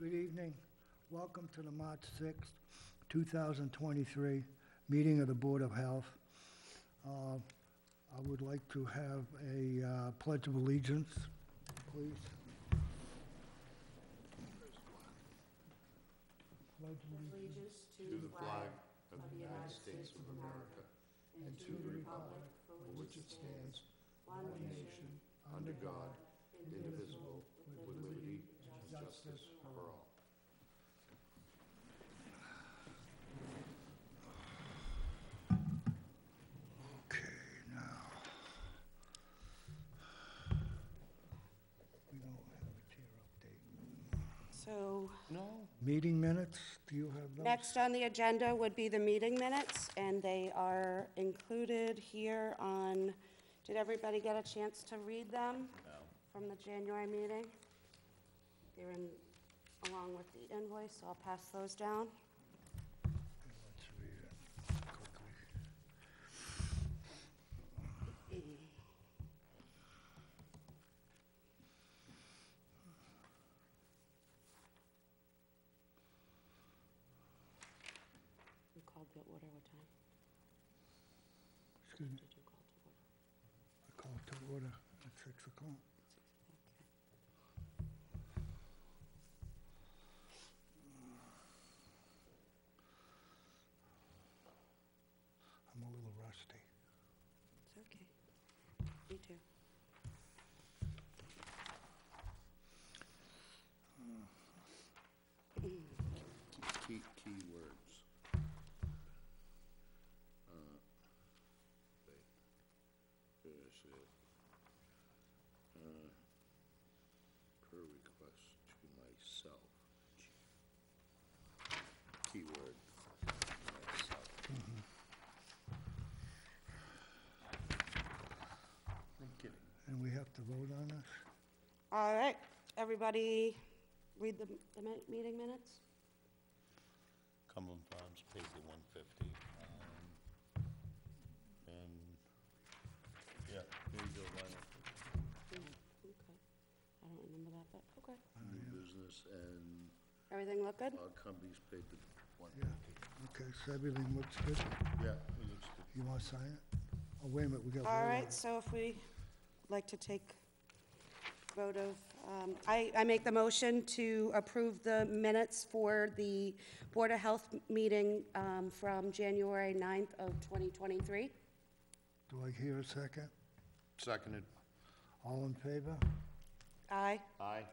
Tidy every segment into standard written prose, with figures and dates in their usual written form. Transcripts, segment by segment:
Good evening. Welcome to the March 6th, 2023 meeting of the Board of Health. I would like to have a pledge of allegiance, please. Pledge Allegiance to the flag of the United States of America and to the republic for which it stands, one nation, under God, indivisible, with liberty and justice for all. Okay, now. We don't have a chair update. So, Meeting minutes, do you have those? next on the agenda would be the meeting minutes, and they are included here on, did everybody get a chance to read them? No. From the January meeting? They're in, along with the invoice, so I'll pass those down. Let's read it quickly. You called the order, what time? Excuse me, Did you call to order? I call to order at 6 o'clock. I'm a little rusty. It's okay. Me too. Key words. Wait. There's it. Per request to myself. Keyword. Myself. I'm kidding. And we have to vote on this? All right, everybody read the meeting minutes? Cumberland Farms paid the $150. And, yeah, here you go, Lionel. Okay. I don't remember that, but, okay. New business and Everything look good? Cumbies paid the Yeah. $150. Okay, so everything looks good? Yeah, it looks good. You want to sign it? Oh, wait a minute, we got. All vote on right, it. so if we like to take vote of, I make the motion to approve the minutes for the Board of Health meeting from January 9th of 2023. Do I hear a second? Seconded. All in favor? Aye. Aye.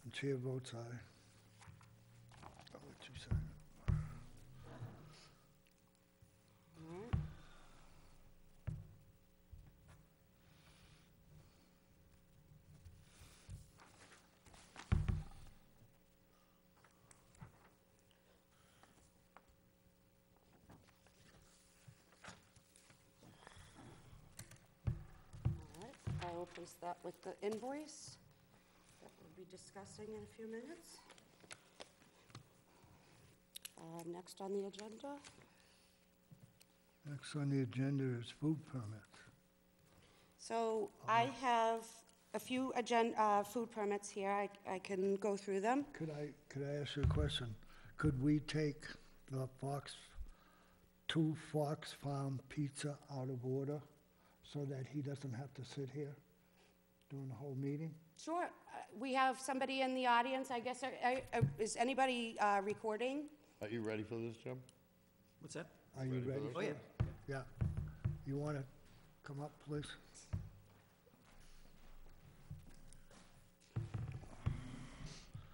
And chair votes aye. I'll let you sign it. All right. All right, I will place that with the invoice that we'll be discussing in a few minutes. Next on the agenda, Next on the agenda is food permits. so I have a few food permits here. I can go through them. Could I ask you a question? Could we take the two Fox Farm Pizza out of order so that he doesn't have to sit here during the whole meeting? Sure, we have somebody in the audience, I guess. Is anybody recording? Are you ready for this, Jim? What's that? Are you Ready for ready this? for Oh, yeah. it? Yeah. You want to come up, please?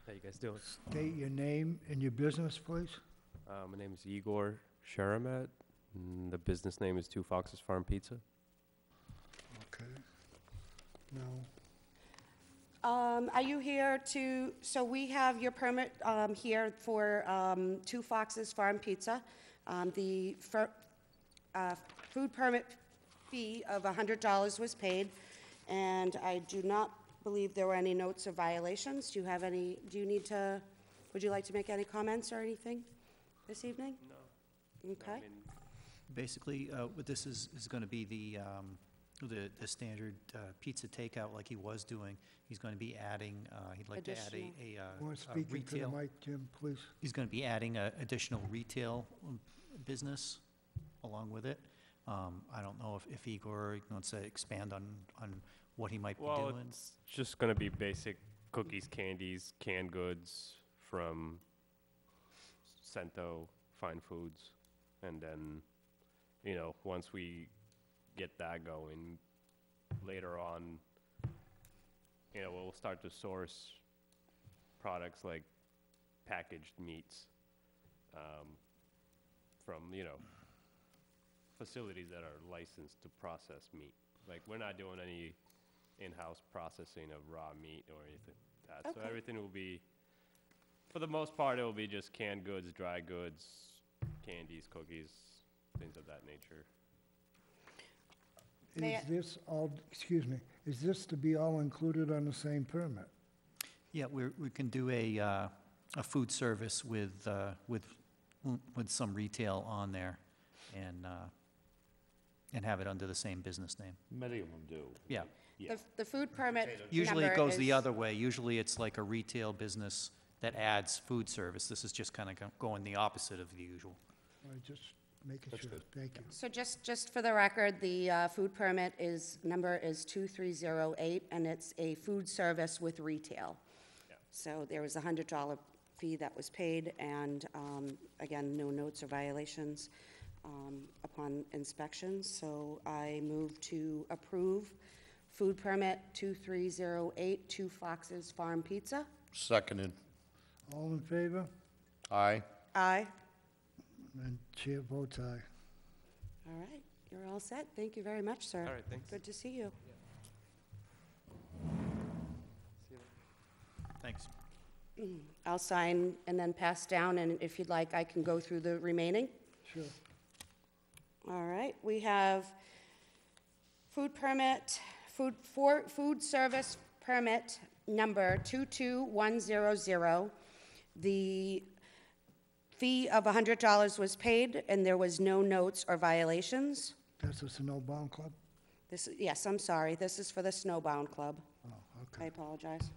How you guys doing? State your name and your business, please. My name is Igor Sharamat. And the business name is Two Foxes Farm Pizza. Okay. Now, Are you here so we have your permit here for Two Foxes Farm Pizza. The food permit fee of $100 was paid, and I do not believe there were any notes of violations. Do you need to, would you like to make any comments or anything this evening? No. Okay. Basically, what this is going to be the standard pizza takeout like he was doing. He's going to be adding, he'd like to add More a speaking to the retail. mic, Jim, please. He's going to be adding a additional retail business along with it. I don't know if Igor wants to expand on what he might be Well, doing. it's just gonna be basic cookies, candies, canned goods from Cento Fine Foods. And then, you know, once we get that going, later on, you know, we'll start to source products like packaged meats from, you know, facilities that are licensed to process meat. Like, we're not doing any in-house processing of raw meat or anything like that. So Okay. everything will be, for the most part, it will be just canned goods, dry goods, candies, cookies, things of that nature. May Is I- this all, excuse me, is this to be all included on the same permit? Yeah, we can do a food service with some retail on there and have it under the same business name. Many of them do. Yeah. The food permit Usually it number goes the is- other way. Usually it's like a retail business that adds food service. This is just kind of going the opposite of the usual. I just making sure, thank you. So just for the record, the food permit number is 2308, and it's a food service with retail. Yeah. So there was a $100 fee that was paid, and again, no notes or violations upon inspection. So I move to approve food permit 2308, Two Foxes Farm Pizza. Seconded. All in favor? Aye. Aye. And chair votes aye. All right, you're all set. Thank you very much, sir. All right, thanks. Good to see you. Thanks. I'll sign and then pass down, and if you'd like, I can go through the remaining. Sure. All right, we have food permit, food service permit number 22100. The fee of $100 was paid, and there was no notes or violations. That's the Snowbound Club? Yes, I'm sorry, this is for the Snowbound Club. Oh, I okay. apologize.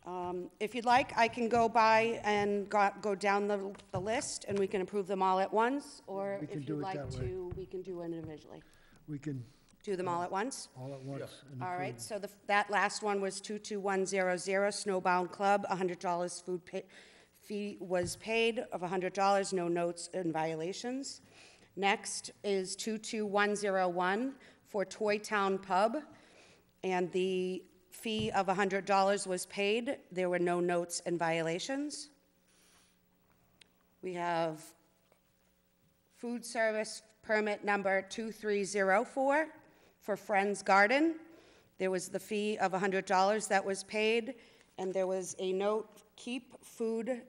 All right. If you'd like, I can go by and go down the list, and we can approve them all at once, or We can if do you'd it like that way. to, we can do it individually. We can, Do them all at once? all at once. and All right, approve. so that last one was 22100, Snowbound Club, $100 fee was paid of $100, no notes and violations. Next is 22101 for Toy Town Pub, and the fee of $100 was paid. There were no notes and violations. We have food service permit number 2304 for Friends Garden. There was the fee of $100 that was paid, and there was a note, keep food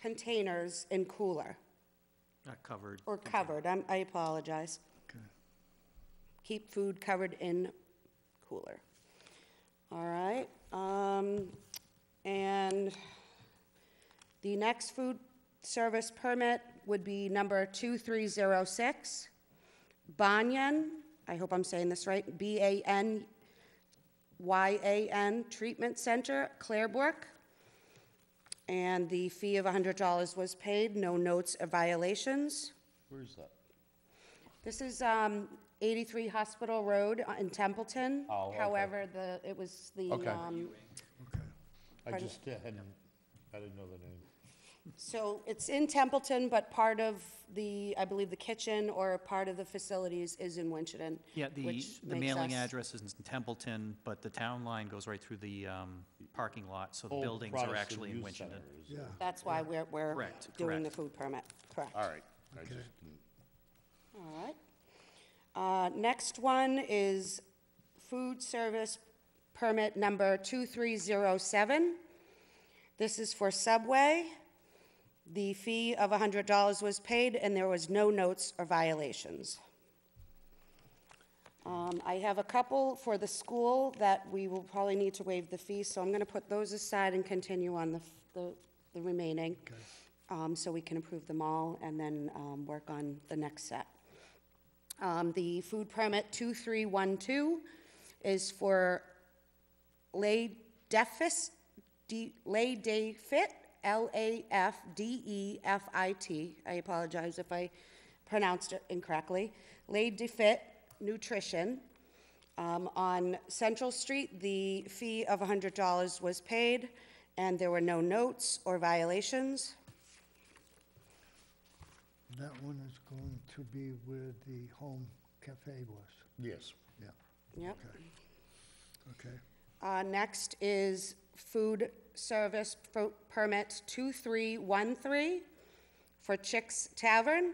containers in cooler, Not covered. or covered, I apologize. Okay. Keep food covered in cooler. All right, and the next food service permit would be number 2306, Banyan, I hope I'm saying this right, Banyan Treatment Center, Clarebrook. And the fee of $100 was paid, no notes or violations. Where is that? This is 83 Hospital Road in Templeton. Oh, okay. However, it was the, Okay. Okay. I Pardon? just hadn't, I didn't know the name. so it's in Templeton, but part of I believe the kitchen or part of the facilities is in Winchendon. Yeah, the which the makes mailing us- address is in Templeton, but the town line goes right through the parking lot, so the Old buildings are Protestant actually in Youth Winchendon. Center is- Yeah, That's why we're Correct, doing the correct. food permit, correct. All right, I Okay. just didn't. All right. Next one is food service permit number 2307. This is for Subway. The fee of $100 was paid, and there was no notes or violations. I have a couple for the school that we will probably need to waive the fee, so I'm going to put those aside and continue on the remaining, so we can approve them all and then work on the next set. The food permit 2312 is for Lay Defit, Lafdefit. I apologize if I pronounced it incorrectly. Lay Defit Nutrition. On Central Street, the fee of $100 was paid, and there were no notes or violations. That one is going to be where the home cafe was. Yes. Yeah, Yep. okay. Next is food service permit 2313 for Chick's Tavern,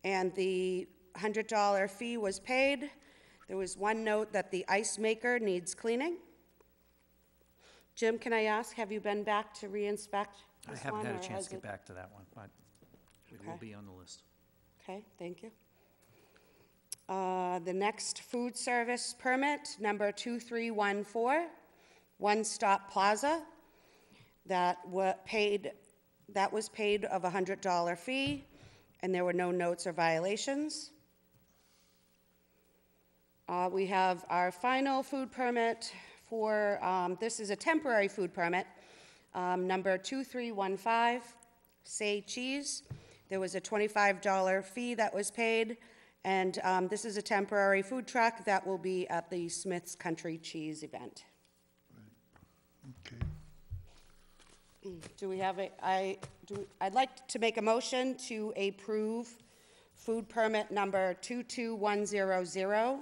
and the $100 fee was paid. There was one note that the ice maker needs cleaning. Jim, can I ask, have you been back to re-inspect I this haven't one, had a or chance has to get it- back to that one, but it will Okay. be on the list. Okay, thank you. The next food service permit, number 2314, One Stop Plaza, that was paid of $100 fee, and there were no notes or violations. We have our final food permit for, this is a temporary food permit, number 2315, Say Cheese. There was a $25 fee that was paid, and this is a temporary food truck that will be at the Smith's Country Cheese event. Okay, Do we have I'd like to make a motion to approve food permit number 22100,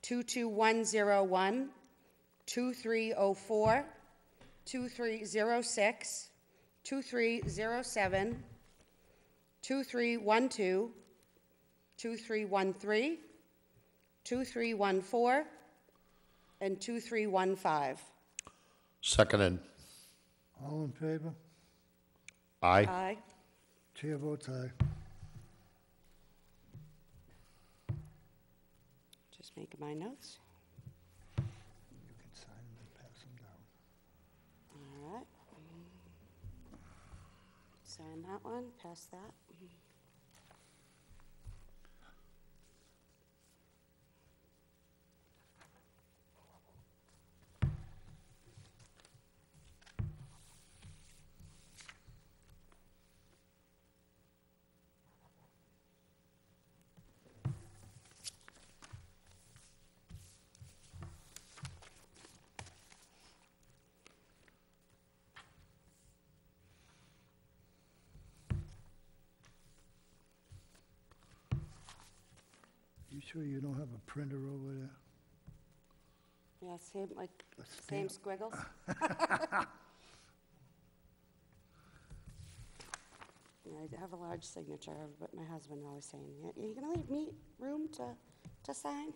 22101, 2304, 2306, 2307, 2312, 2313, 2314, and 2315. Seconded. all in favor? Aye. Aye. Chair votes aye. Just making my notes. You can sign them and pass them down. All right. Sign that one, pass that. You sure you don't have a printer over there? Yeah, same, like, A same stamp? squiggles? Yeah, I have a large signature, but my husband always saying, "Yeah, you gonna leave me room to sign?"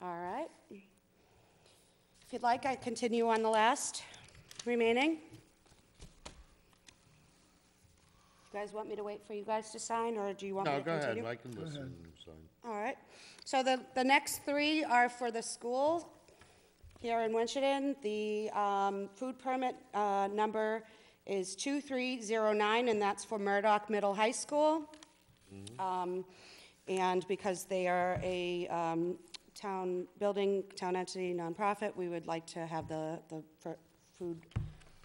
All right. If you'd like, I continue on the last remaining. You guys want me to wait for you guys to sign, or do you want me No, to go continue? ahead, I can listen and sign. All right. So the next three are for the school here in Winchendon. The food permit number is 2309, and that's for Murdoch Middle High School. And because they are a town entity nonprofit, we would like to have the food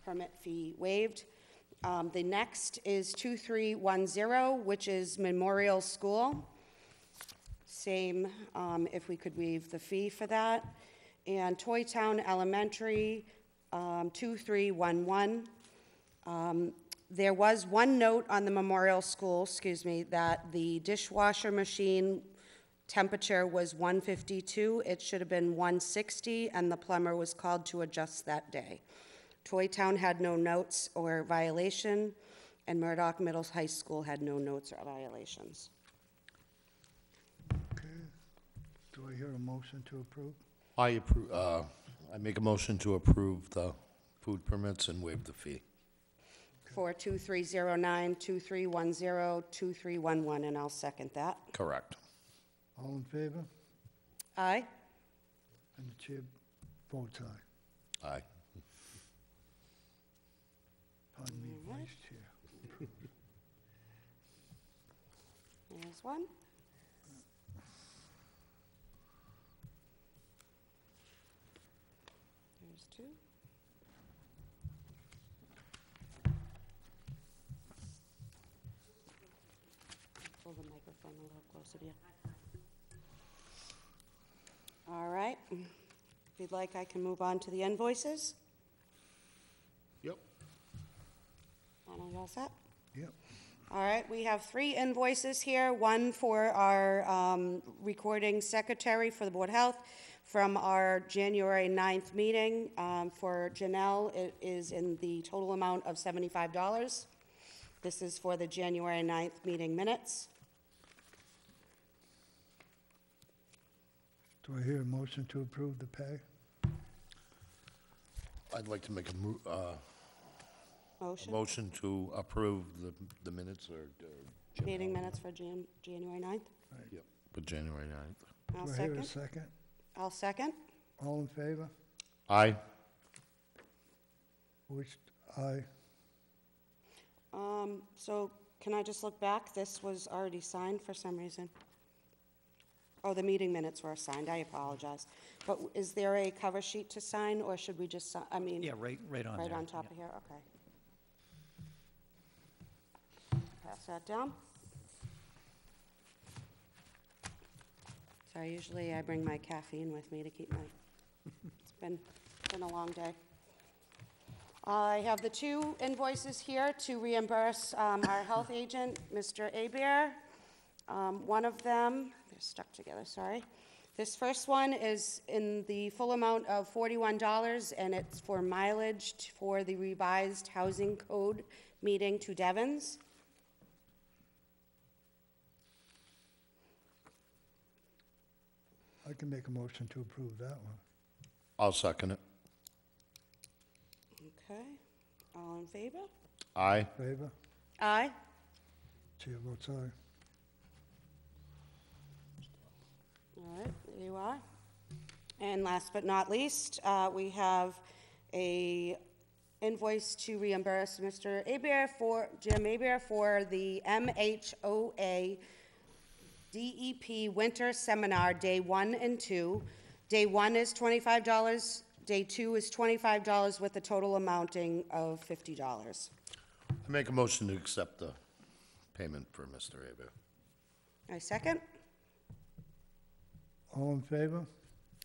permit fee waived. The next is 2310, which is Memorial School. Same, if we could waive the fee for that. And Toy Town Elementary, 2311. There was one note on the Memorial School, that the dishwasher machine temperature was 152. It should have been 160, and the plumber was called to adjust that day. Toy Town had no notes or violation, and Murdoch Middle High School had no notes or violations. Okay. Do I hear a motion to approve? I approve, I make a motion to approve the food permits and waive the fee. For 2309, 2310, 2311, and I'll second that. Correct. All in favor? Aye? And the chair votes aye. Aye. Pardon me, All right. Vice Chair. There's one. There's two. Pull the microphone a little closer to you. All right. If you'd like, I can move on to the invoices. Yep. Anna, you all set? Yep. All right, we have 3 invoices here, one for our recording secretary for the Board of Health from our January 9th meeting. For Janelle, it is in the total amount of $75. This is for the January 9th meeting minutes. Do I hear a motion to approve the pay? I'd like to make a Motion, motion to approve the minutes or. meeting minutes for January 9th. Yep, for January 9th. I'll Do I hear a second. second? I'll second. All in favor? Aye. Which, aye. So can I just look back? This was already signed for some reason. Oh, the meeting minutes were signed. I apologize. But is there a cover sheet to sign, or should we just, I mean? Yeah, right on there. Right on top yeah. of here, okay. Pass that down. So usually I bring my caffeine with me to keep my, it's been a long day. I have the 2 invoices here to reimburse our health agent, Mr. Aber. One of them, they're stuck together, sorry. This first one is in the full amount of $41, and it's for mileage for the revised housing code meeting to Devon's. I can make a motion to approve that one. I'll second it. Okay, all in favor? Aye. Favor? Aye. Chair votes aye. All right, there you are. And last but not least, we have a invoice to reimburse Mr. Jim Aber for the MHOA DEP Winter Seminar, Day 1 and 2. Day 1 is $25, Day 2 is $25, with a total amounting of $50. I make a motion to accept the payment for Mr. Aber. I second. All in favor?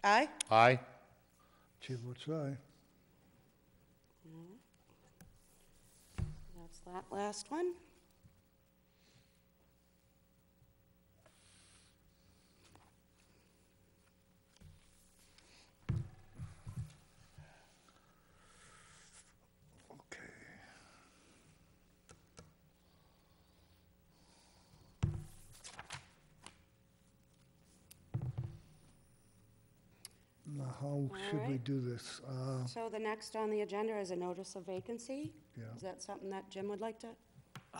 Aye. Aye. Chair votes aye. That's that last one. Okay. Now, how should we right. do this? So the next on the agenda is a notice of vacancy. Yeah. Is that something that Jim would like to?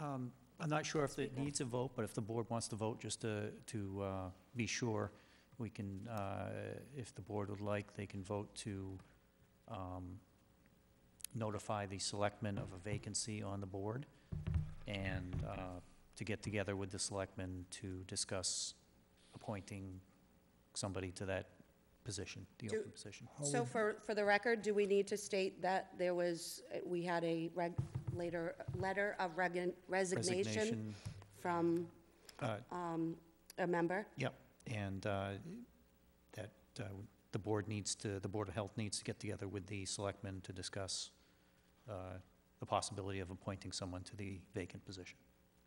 I'm not sure if it needs a vote, but if the board wants to vote, just to be sure, we can, if the board would like, they can vote to notify the selectmen of a vacancy on the board, and to get together with the selectmen to discuss appointing somebody to that position, the Do- open position. So for the record, do we need to state that there was, we had a letter of resignation from a member? Yep, and that the board the Board of Health needs to get together with the selectmen to discuss the possibility of appointing someone to the vacant position.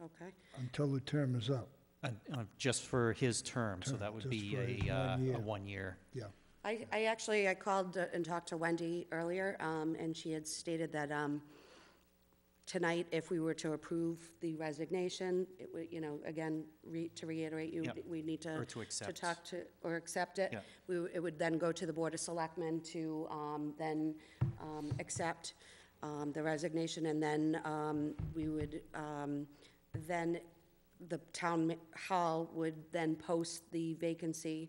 Okay. Until the term is up. Just for his term, so that would Just be for his 1 a year. 1 year. Yeah. I called and talked to Wendy earlier, and she had stated that tonight, if we were to approve the resignation, it would, again, to reiterate, Yep. we need to. Or to accept. talk to, or accept it. Yep. It would then go to the Board of Selectmen to then accept the resignation, and then we would, then the town hall would then post the vacancy.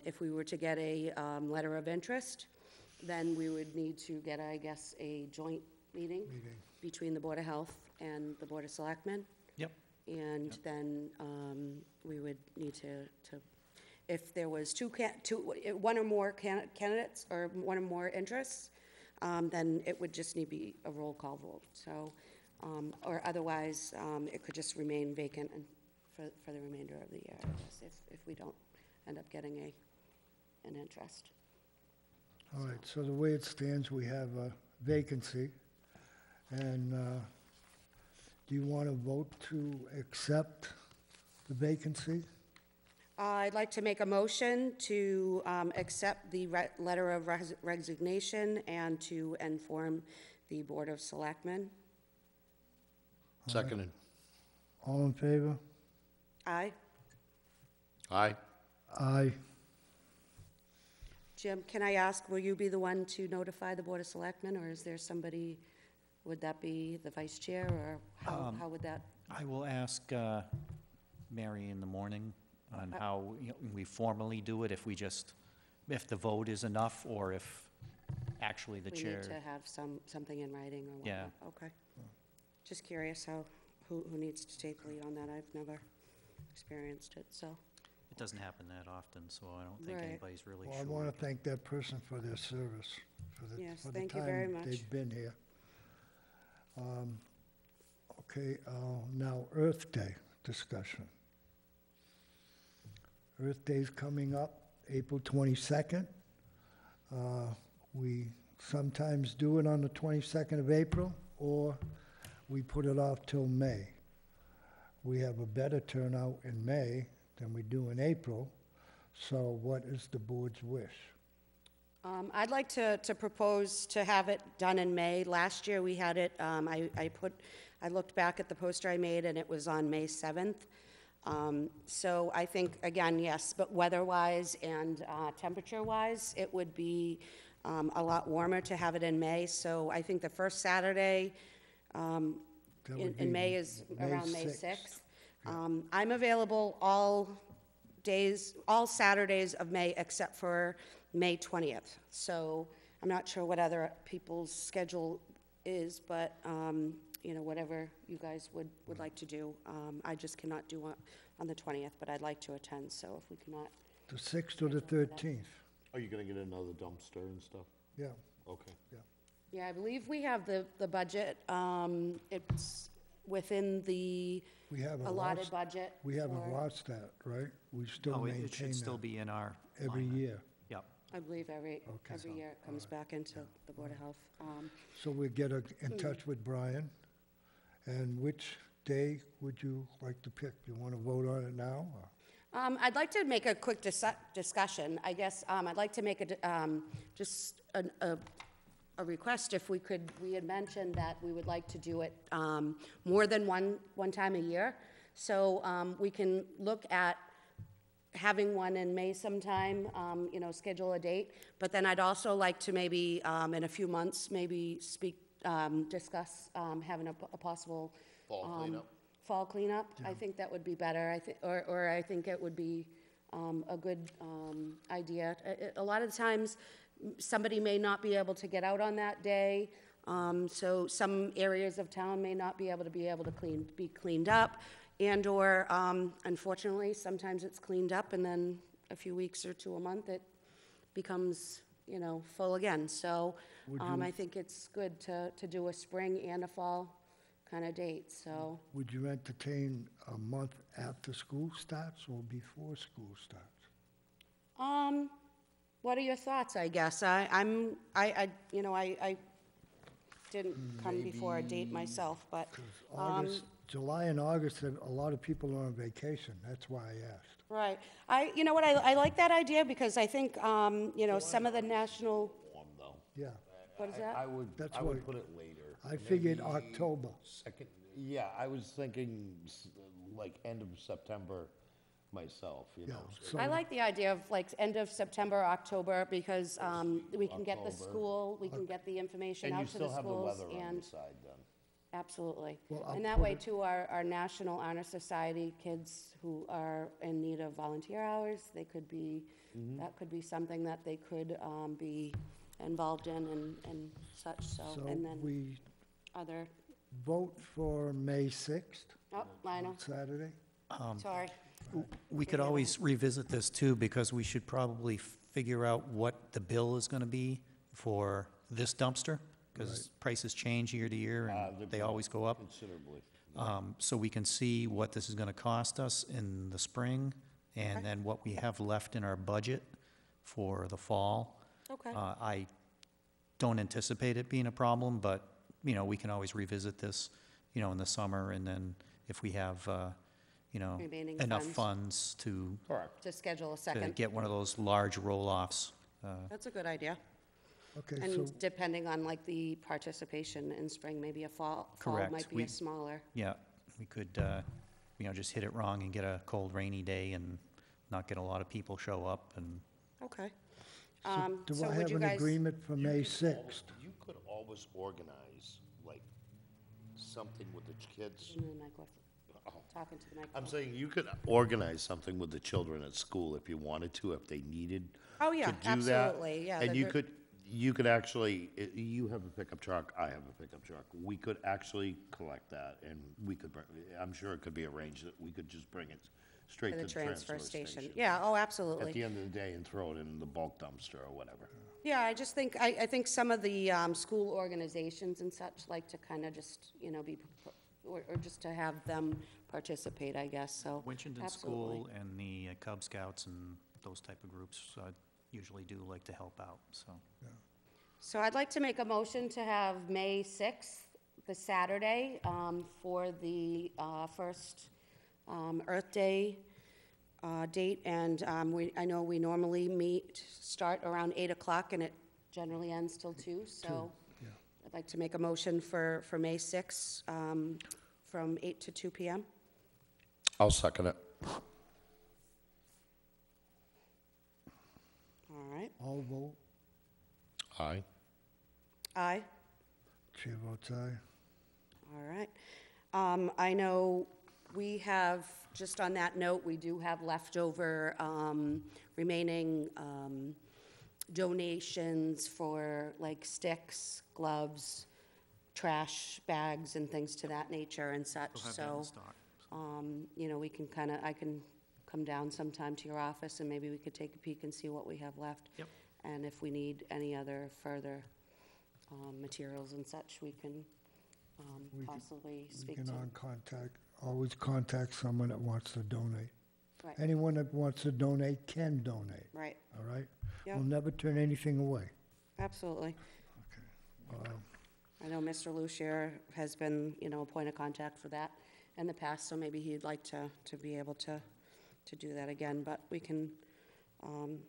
If we were to get a letter of interest, then we would need to get, I guess, a joint meeting between the Board of Health and the Board of Selectmen. Yep. And then we would need to if there was one or more candidates or one or more interests, then it would just need to be a roll call vote. So, or otherwise, it could just remain vacant and for the remainder of the year, I guess, if we don't end up getting an interest. All right, so the way it stands, we have a vacancy, and do you want to vote to accept the vacancy? I'd like to make a motion to accept the letter of resignation and to inform the Board of Selectmen. Seconded. All in favor? Aye. Aye. Aye. Jim, can I ask, will you be the one to notify the Board of Selectmen, or is there somebody, would that be the vice chair, or how would that? I will ask Mary in the morning on how we formally do it, if the vote is enough, or if actually the We chair. need to have something in writing or whatnot? Yeah. Okay. Just curious who needs to take the lead on that. I've never experienced it, so. It doesn't happen that often, so I don't think Right. anybody's really Well, sure. I want to thank that person for their service, Yes, for the thank you very time much. they've been here. Okay, now Earth Day discussion. Earth Day's coming up, April 22nd. We sometimes do it on the 22nd of April, or we put it off till May. We have a better turnout in May than we do in April, so what is the board's wish? I'd like to propose to have it done in May. Last year, we had it, I looked back at the poster I made, and it was on May 7th. So I think, again, yes, but weather-wise and temperature-wise, it would be a lot warmer to have it in May. So I think the first Saturday That would in be May is around May 6th. 6th. I'm available all Saturdays of May except for May 20th. So I'm not sure what other people's schedule is, but, whatever you guys would like to do. I just cannot do on the 20th, but I'd like to attend, so if we cannot, The 6th or the 13th, Are you gonna get another dumpster and stuff? yeah. Okay. yeah, I believe we have the budget. It's within the We haven't allotted lost, budget. we haven't for- lost that, right? We still Oh, it maintain should still that be in our. every line. year. Yep. I believe every Okay. year it comes back into the Board of Health. So we get in touch with Brian. And which day would you like to pick? You want to vote on it now? or- I'd like to make a quick discussion. I guess I'd like to make just a request if we could. We had mentioned that we would like to do it more than one time a year. So we can look at having one in May sometime, schedule a date. But then I'd also like to maybe in a few months, maybe discuss having a possible Fall cleanup. fall cleanup. I think that would be better. Or I think it would be a good idea. A lot of the times, somebody may not be able to get out on that day. So some areas of town may not be able to be cleaned up. And/or, unfortunately, sometimes it's cleaned up and then a few weeks or to a month, it becomes, full again. So I think it's good to do a spring and a fall kind of date, so. Would you entertain a month after school starts or before school starts? What are your thoughts, I guess? I didn't come before a date myself, but, August, July and August, a lot of people are on vacation. That's why I asked. right. I like that idea because I think, some of the national, Warm though. Yeah, what is I that? would, That's I would what- put it later. I figured Maybe October. Second, yeah, I was thinking like end of September myself, you Yeah, know. so- I like the idea of like end of September, October, because we can get the October. school, we can get the information And you out to the still have the schools. weather on And your side then. absolutely. Well, I'll And that put way it- too, our National Honor Society kids who are in need of volunteer hours, they could be, Mm-hmm. that could be something that they could be involved in and such, so. So And then we other, vote for May 6th, oh, Lionel, Saturday. sorry. We could always revisit this too, because we should probably figure out what the bill is gonna be for this dumpster, because prices change year to year and they always go up. Considerably. So we can see what this is gonna cost us in the spring, and then what we have left in our budget for the fall. Okay. I don't anticipate it being a problem, but, you know, we can always revisit this, you know, in the summer, and then if we have, you know, Remaining enough funds. funds to Correct. To schedule a to second. get one of those large roll-offs. That's a good idea. Okay, so, And depending on like the participation in spring, maybe a fall Correct. might be a smaller. Yeah, we could, you know, just hit it wrong and get a cold, rainy day and not get a lot of people show up, and Okay. so do so I would have you an guys- agreement for May 6th? You could always organize, like, something with the kids. No, microphone. Talking to the microphone. I'm saying you could organize something with the children at school if you wanted to, if they needed Oh, yeah, to do that. absolutely, yeah. And the- you could actually, you have a pickup truck, I have a pickup truck. We could actually collect that, and we could, I'm sure it could be arranged that we could just bring it straight To to the the transfer station. Yeah, oh, At absolutely. the end of the day, and throw it in the bulk dumpster or whatever. Yeah, I just think, I think some of the school organizations and such like to kind of just, you know, or just to have them participate, I guess, so. Winchendon absolutely. School and the Cub Scouts and those type of groups usually do like to help out, so. So I'd like to make a motion to have May 6th, the Saturday, for the first Earth Day date. And I know we normally start around 8 o'clock, and it generally ends till 2. So I'd like to make a motion for May 6th, from 8 to 2 p.m. I'll second it. All right. All vote, Aye. Aye. chair votes aye. All right. I know we have, just on that note, we do have leftover remaining donations for like sticks, gloves, trash bags, and things to that nature and such, We'll have that in so, stock. you know, we can kind of, I can come down sometime to your office, and maybe we could take a peek and see what we have left. Yep. And if we need any other further materials and such, we can We can- possibly We speak can to. always contact someone that wants to donate. Right, Anyone that wants to donate can donate, right, all right? Yep. We'll never turn anything away. absolutely. Uh, I know Mr. Lucier has been, you know, a point of contact for that in the past, so maybe he'd like to be able to do that again, but we can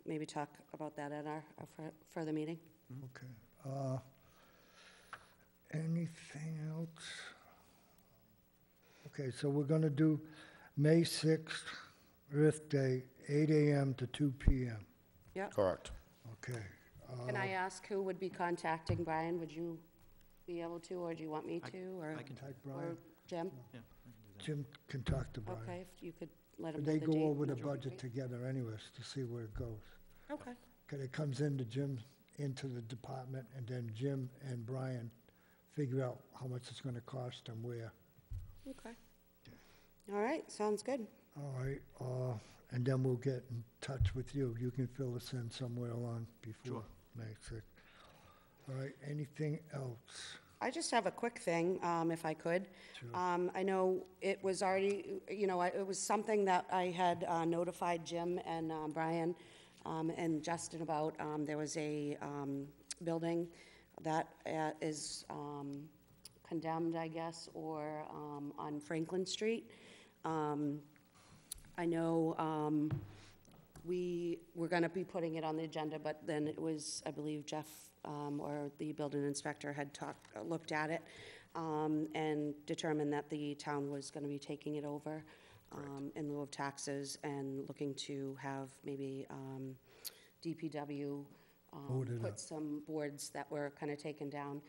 maybe talk about that at our further meeting. Okay. Anything else? Okay, so we're gonna do May 6th, Earth Day, 8 AM to 2 PM. Yep. Correct. Okay. Can I ask who would be contacting Brian? Would you be able to, or do you want me to, or I can, Contact or Brian. Jim? yeah, I can do that. Jim can talk to Brian. Okay, if you could let him know They the date. go over the and that would be budget great. together anyways to see where it goes. Okay, Okay, it comes into Jim, into the department, and then Jim and Brian figure out how much it's gonna cost and where. okay. All right, sounds good. All right, and then we'll get in touch with you. You can fill us in somewhere along before May 6th. All right, anything else? I just have a quick thing, if I could. Sure. I know it was already, you know, it was something that I had notified Jim and Brian and Justin about. There was a building that is condemned, I guess, or on Franklin Street. I know we were going to be putting it on the agenda, but then it was, I believe, Jeff or the building inspector had looked at it and determined that the town was going to be taking it over in lieu of taxes, and looking to have maybe DPW Boarded put up. some boards that were kind of taken down.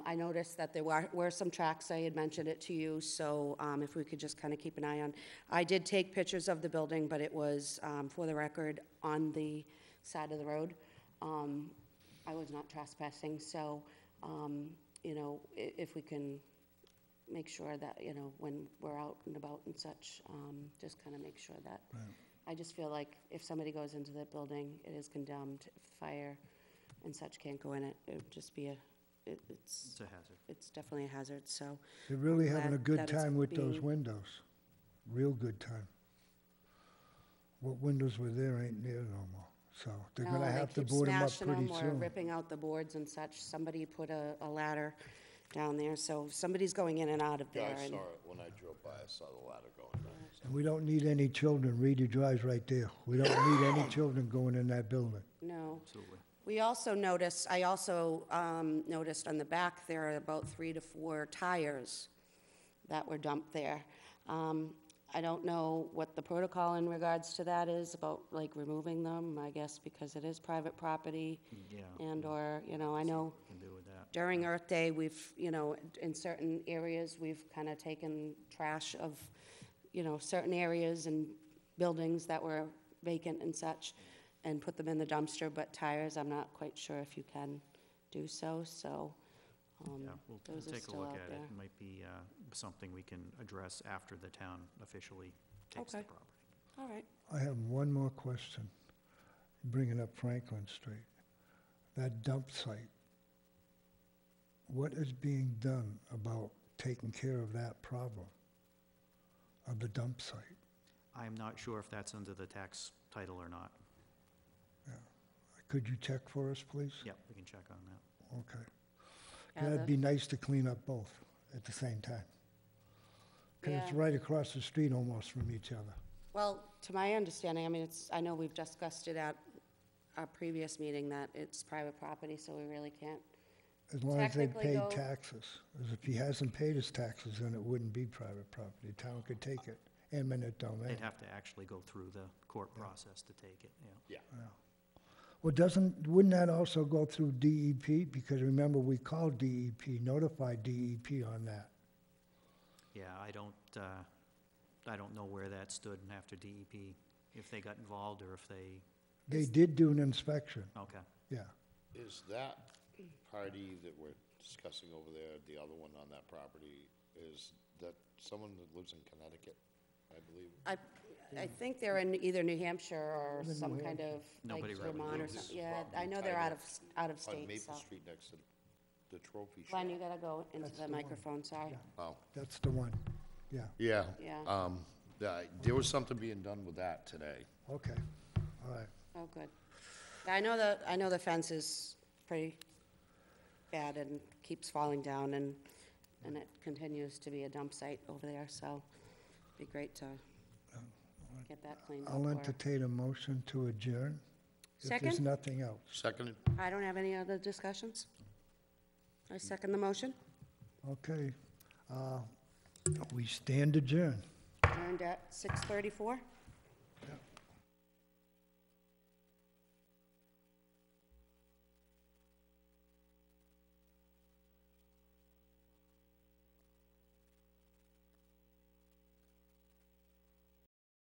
I noticed that there were some tracks, I had mentioned it to you, so if we could just kind of keep an eye on. I did take pictures of the building, but it was, for the record, on the side of the road. I was not trespassing, so, you know, if we can make sure that, you know, when we're out and about and such, just kind of make sure that. I just feel like if somebody goes into that building, it is condemned, fire and such can't go in it. It would just be it's It's a hazard. it's definitely a hazard, so. They're really I'm having a glad good that it's time with those being- windows. Real good time. What windows were there ain't there no more, so they're No, gonna they have to keep board them up smashing 'em pretty or soon. ripping out the boards and such. Somebody put a ladder down there, so somebody's going in and out of Yeah, there. I and- saw it when I drove by, I saw the ladder going down. And we don't need any children, Reedy Drive's right there. We don't need any children going in that building. No. Absolutely. We also noticed, I also noticed on the back, there are about 3 to 4 tires that were dumped there. I don't know what the protocol in regards to that is, about like removing them, I guess, because it is private property. Yeah. And/or, you know, I know Can do with that. during Earth Day, we've, you know, in certain areas, we've kind of taken trash of, you know, certain areas and buildings that were vacant and such, and put them in the dumpster, but tires, I'm not quite sure if you can do so, so, Yeah, we'll those are take a still look out at it. there. It might be something we can address after the town officially takes the Okay. property. all right. I have one more question, bringing up Franklin Street. That dump site, what is being done about taking care of that problem of the dump site? I'm not sure if that's under the tax title or not. Could you check for us, please? Yeah, we can check on that. Okay. Yeah, That'd the- be nice to clean up both at the same time. Because it's Yeah. right across the street almost from each other. Well, to my understanding, I mean, it's, I know we've discussed it at our previous meeting, that it's private property, so we really can't. As long as they Technically, paid though- taxes. As if he hasn't paid his taxes, then it wouldn't be private property. Town could take it, eminent domain. They'd have to actually go through the court process to take it, yeah. Well, wouldn't that also go through DEP? Because remember, we called DEP, notified DEP on that. Yeah, I don't know where that stood after DEP, if they got involved or if they, They did do an inspection, okay. yeah. Is that party that we're discussing over there, the other one on that property, is that someone that lives in Connecticut, I believe? I think they're in either New Hampshire or They're in some New kind of, like Nobody really Vermont or lives. something. Yeah, Property I know they're title out of On state, Maple so. Street next to the trophy shop. Glenn, you gotta go into That's the the one. microphone, sorry. Yeah. Oh, That's the one, yeah. yeah. Yeah. There was something being done with that today. Okay, all right. Oh, good. Yeah, I know the fence is pretty bad and keeps falling down, and it continues to be a dump site over there, so it'd be great to get that cleaned up. I'll or- entertain a motion to adjourn. If there's Second? nothing else. Seconded? I don't have any other discussions. I second the motion. Okay. We stand adjourned. Adjourned at 6:34.